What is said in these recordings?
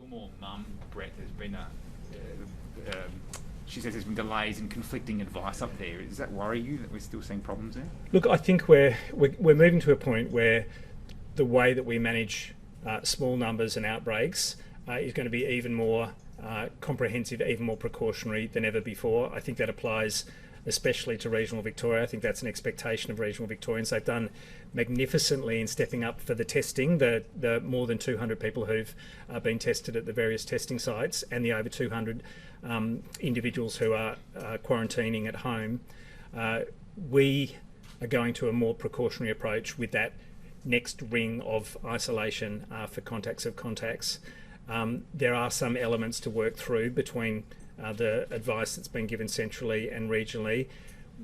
Kilmore mum, Brett, has been she says there's been delays and conflicting advice up there. Does that worry you that we're still seeing problems there? Look, I think we're moving to a point where the way that we manage small numbers and outbreaks is going to be even more comprehensive, even more precautionary than ever before. I think that applies especially to regional Victoria. I think that's an expectation of regional Victorians. They've done magnificently in stepping up for the testing, the more than 200 people who've been tested at the various testing sites and the over 200 individuals who are quarantining at home. We are going to a more precautionary approach with that next ring of isolation for contacts of contacts. There are some elements to work through between the advice that's been given centrally and regionally.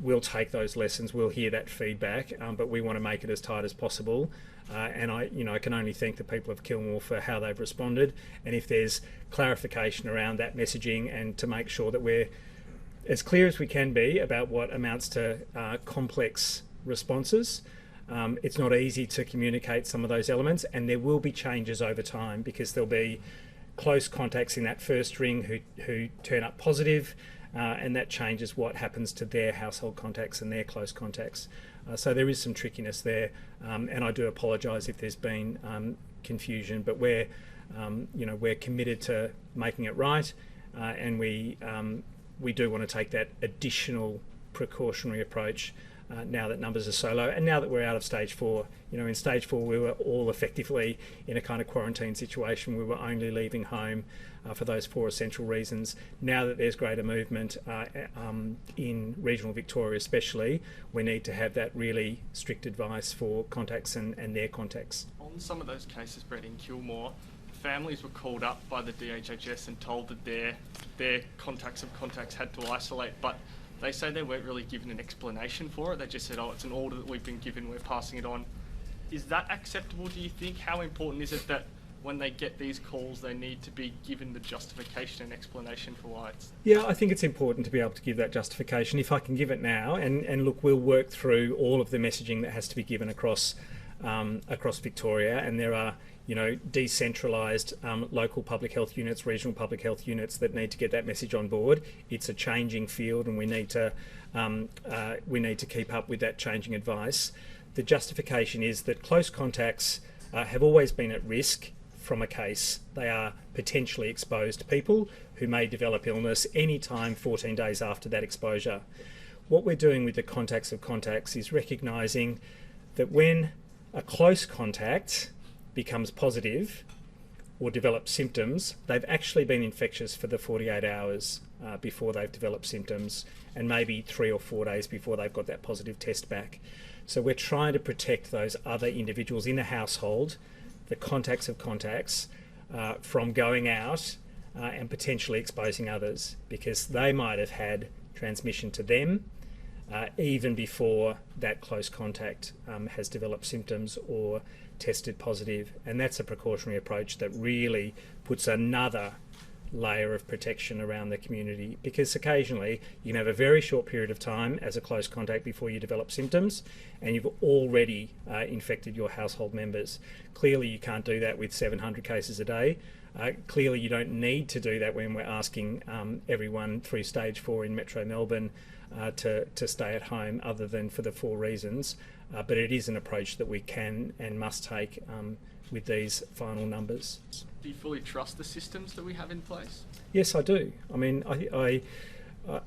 We'll take those lessons, we'll hear that feedback, but we want to make it as tight as possible. And I can only thank the people of Kilmore for how they've responded. And if there's clarification around that messaging and to make sure that we're as clear as we can be about what amounts to complex responses. It's not easy to communicate some of those elements, and there will be changes over time because there'll be close contacts in that first ring who turn up positive, and that changes what happens to their household contacts and their close contacts. So there is some trickiness there, and I do apologise if there's been confusion, but we're committed to making it right, and we do want to take that additional precautionary approach now that numbers are so low, and now that we're out of stage 4. In stage 4 we were all effectively in a kind of quarantine situation. We were only leaving home for those 4 essential reasons. Now that there's greater movement in regional Victoria especially, we need to have that really strict advice for contacts and their contacts. On some of those cases, Brett, in Kilmore, families were called up by the DHHS and told that their contacts of contacts had to isolate, but they say they weren't really given an explanation for it. They just said, it's an order that we've been given, we're passing it on. Is that acceptable, do you think? How important is it that when they get these calls, they need to be given the justification and explanation for why it's... Yeah, I think it's important to be able to give that justification. If I can give it now, and look, we'll work through all of the messaging that has to be given across Victoria, and there are decentralised local public health units, regional public health units that need to get that message on board. It's a changing field, and we need to keep up with that changing advice. The justification is that close contacts have always been at risk from a case. They are potentially exposed people who may develop illness any time 14 days after that exposure. What we're doing with the contacts of contacts is recognising that when a close contact becomes positive or develops symptoms, they've actually been infectious for the 48 hours before they've developed symptoms, and maybe 3 or 4 days before they've got that positive test back. So we're trying to protect those other individuals in the household, the contacts of contacts, from going out and potentially exposing others, because they might have had transmission to them even before that close contact has developed symptoms or tested positive. And that's a precautionary approach that really puts another layer of protection around the community, because occasionally you can have a very short period of time as a close contact before you develop symptoms, and you've already infected your household members. Clearly you can't do that with 700 cases a day. Clearly you don't need to do that when we're asking everyone through stage 4 in Metro Melbourne to stay at home, other than for the 4 reasons. But it is an approach that we can and must take with these final numbers. Do you fully trust the systems that we have in place? Yes, I do. I mean, I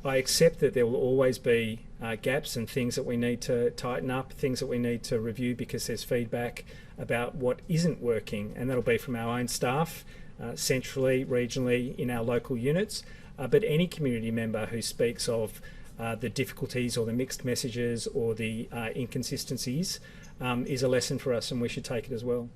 accept that there will always be gaps and things that we need to tighten up, things that we need to review because there's feedback about what isn't working, and that'll be from our own staff, centrally, regionally, in our local units, but any community member who speaks of the difficulties or the mixed messages or the inconsistencies is a lesson for us, and we should take it as well.